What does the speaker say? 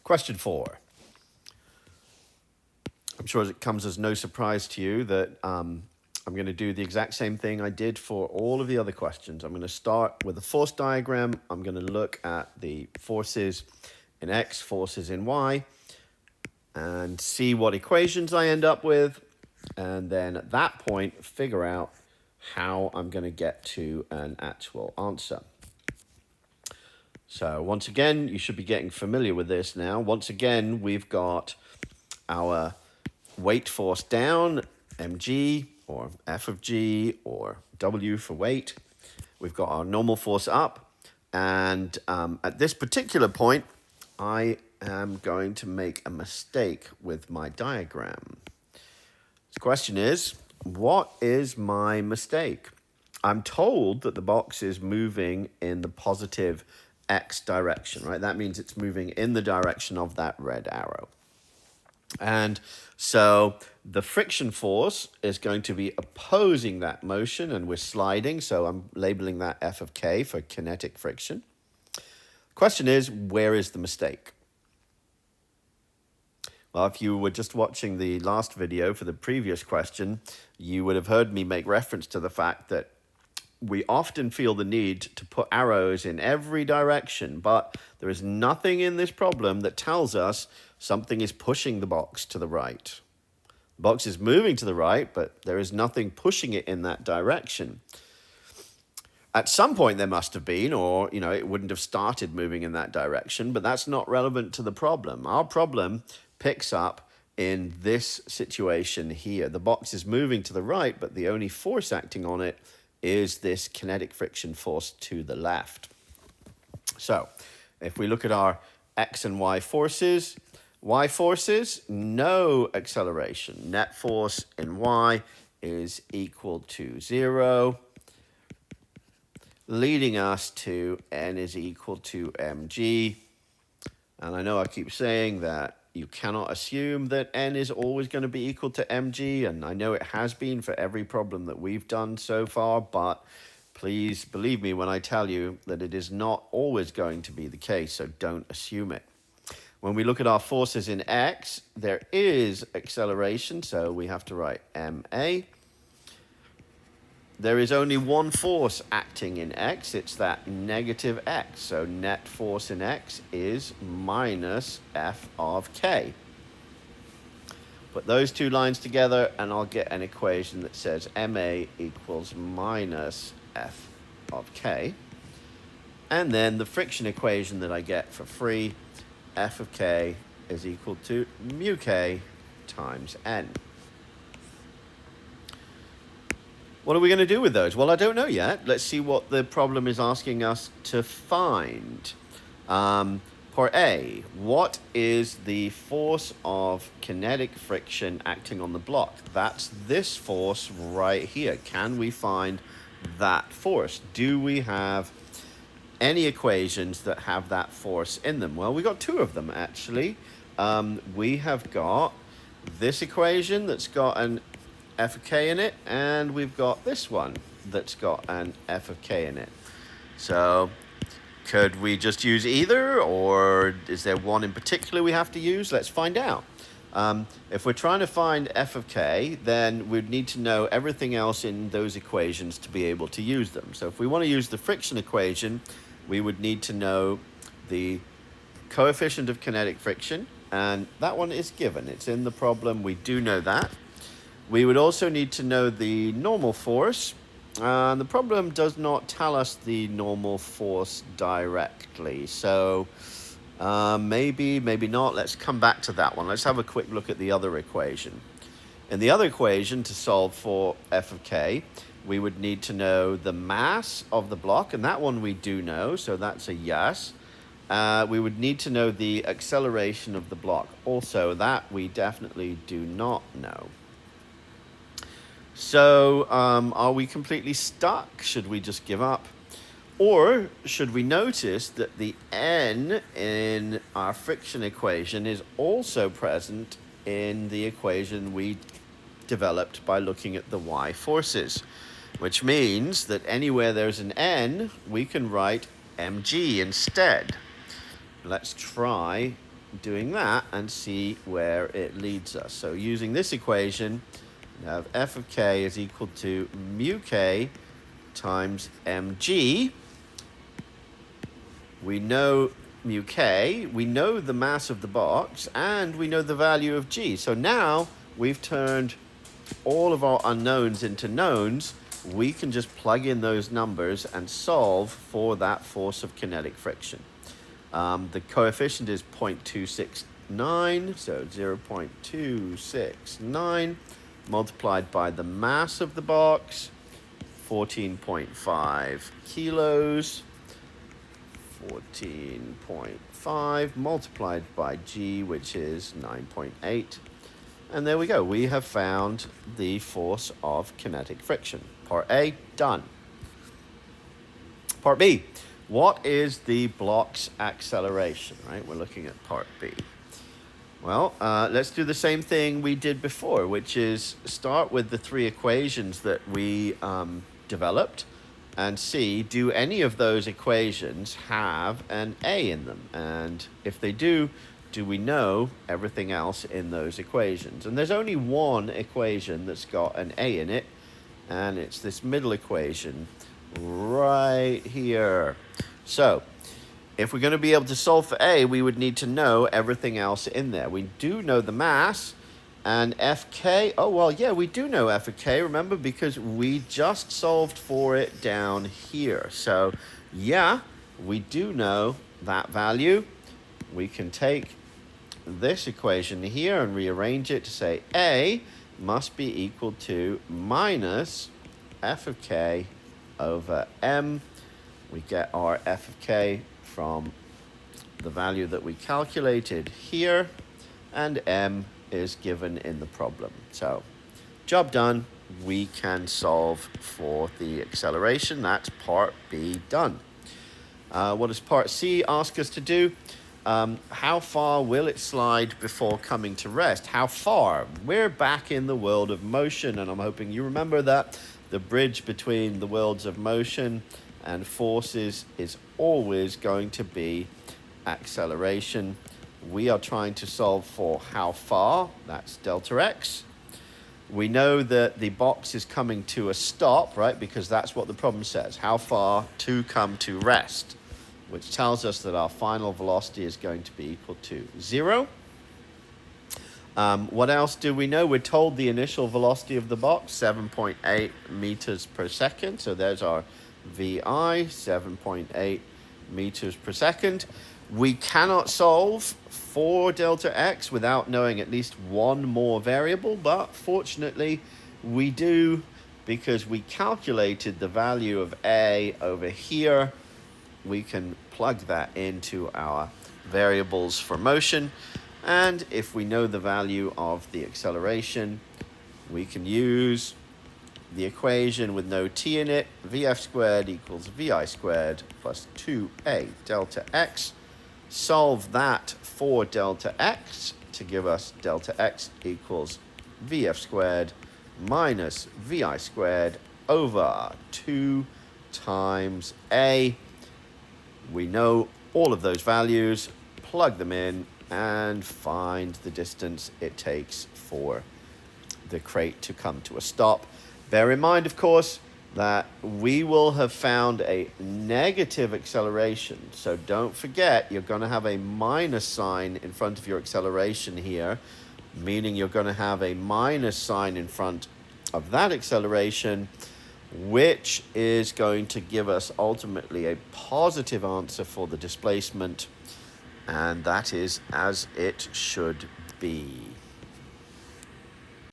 Question 4. I'm sure it comes as no surprise to you that I'm going to do the exact same thing I did for all of the other questions. I'm going to start with a force diagram. I'm going to look at the forces in X, forces in Y, and see what equations I end up with. And then at that point, figure out how I'm going to get to an actual answer. So once again, you should be getting familiar with this now. Once again, we've got our weight force down, mg, or F of g, or W for weight. We've got our normal force up. And at this particular point, I am going to make a mistake with my diagram. The question is, what is my mistake? I'm told that the box is moving in the positive X direction, right? That means it's moving in the direction of that red arrow. And so the friction force is going to be opposing that motion, and we're sliding, so I'm labeling that F of K for kinetic friction. Question is, where is the mistake? Well, if you were just watching the last video for the previous question, you would have heard me make reference to the fact that we often feel the need to put arrows in every direction, but there is nothing in this problem that tells us something is pushing the box to the right. The box is moving to the right, but there is nothing pushing it in that direction. At some point there must have been, or it wouldn't have started moving in that direction, but that's not relevant to the problem. Our problem picks up in this situation here. The box is moving to the right, but the only force acting on it is this kinetic friction force to the left. So if we look at our X and Y forces, no acceleration. Net force in Y is equal to 0, leading us to N is equal to mg. And I know I keep saying that you cannot assume that N is always going to be equal to mg, and I know it has been for every problem that we've done so far, but please believe me when I tell you that it is not always going to be the case, so don't assume it. When we look at our forces in X, there is acceleration, so we have to write ma. There is only one force acting in X, it's that negative X. So net force in X is minus F of K. Put those two lines together and I'll get an equation that says ma equals minus F of K. And then the friction equation that I get for free, F of K is equal to mu K times N. What are we going to do with those? Well, I don't know yet. Let's see what the problem is asking us to find. For A, what is the force of kinetic friction acting on the block? That's this force right here. Can we find that force? Do we have any equations that have that force in them? Well, we got two of them, actually. We have got this equation that's got an F of K in it, and we've got this one that's got an F of K in it. So could we just use either, or is there one in particular we have to use? Let's find out. If we're trying to find F of K, then we'd need to know everything else in those equations to be able to use them. So if we want to use the friction equation, we would need to know the coefficient of kinetic friction, and that one is given. It's in the problem. We do know that. We would also need to know the normal force. The problem does not tell us the normal force directly. So maybe not. Let's come back to that one. Let's have a quick look at the other equation. In the other equation, to solve for F of K, we would need to know the mass of the block, and that one we do know, so that's a yes. We would need to know the acceleration of the block. Also, that we definitely do not know. So are we completely stuck? Should we just give up? Or should we notice that the N in our friction equation is also present in the equation we developed by looking at the Y forces, which means that anywhere there's an N, we can write mg instead. Let's try doing that and see where it leads us. So using this equation, we have f of k is equal to mu k times mg. We know mu k, we know the mass of the box, and we know the value of g. So now we've turned all of our unknowns into knowns. We can just plug in those numbers and solve for that force of kinetic friction. The coefficient is 0.269, so 0.269 multiplied by the mass of the box, 14.5 kilos. 14.5 multiplied by g, which is 9.8. And there we go. We have found the force of kinetic friction. Part A, done. Part B, what is the block's acceleration, right? We're looking at part B. Well, let's do the same thing we did before, which is start with the three equations that we developed and see, do any of those equations have an A in them? And if they do we know everything else in those equations? And there's only one equation that's got an A in it, and it's this middle equation right here. So if we're going to be able to solve for A, we would need to know everything else in there. We do know the mass and Fk. Oh, well, yeah, we do know F of K, remember, because we just solved for it down here. So, yeah, we do know that value. We can take this equation here and rearrange it to say A must be equal to minus F of K over M. We get our F of K from the value that we calculated here, and M is given in the problem. So, job done. We can solve for the acceleration. That's part B done. What does part C ask us to do? How far will it slide before coming to rest? How far? We're back in the world of motion, and I'm hoping you remember that the bridge between the worlds of motion and forces is always going to be acceleration. We are trying to solve for how far, that's delta x. We know that the box is coming to a stop, right? Because that's what the problem says. How far to come to rest, which tells us that our final velocity is going to be equal to 0. What else do we know? We're told the initial velocity of the box, 7.8 meters per second. So there's our VI, 7.8 meters per second. We cannot solve for delta x without knowing at least one more variable, but fortunately we do, because we calculated the value of A over here. We can plug that into our variables for motion, and if we know the value of the acceleration, we can use the equation with no t in it. Vf squared equals Vi squared plus 2A delta x. Solve that for delta x to give us delta x equals Vf squared minus Vi squared over 2 times A. We know all of those values, plug them in, and find the distance it takes for the crate to come to a stop. Bear in mind, of course, that we will have found a negative acceleration. So don't forget, you're going to have a minus sign in front of your acceleration here, meaning you're going to have a minus sign in front of that acceleration, which is going to give us ultimately a positive answer for the displacement, and that is as it should be.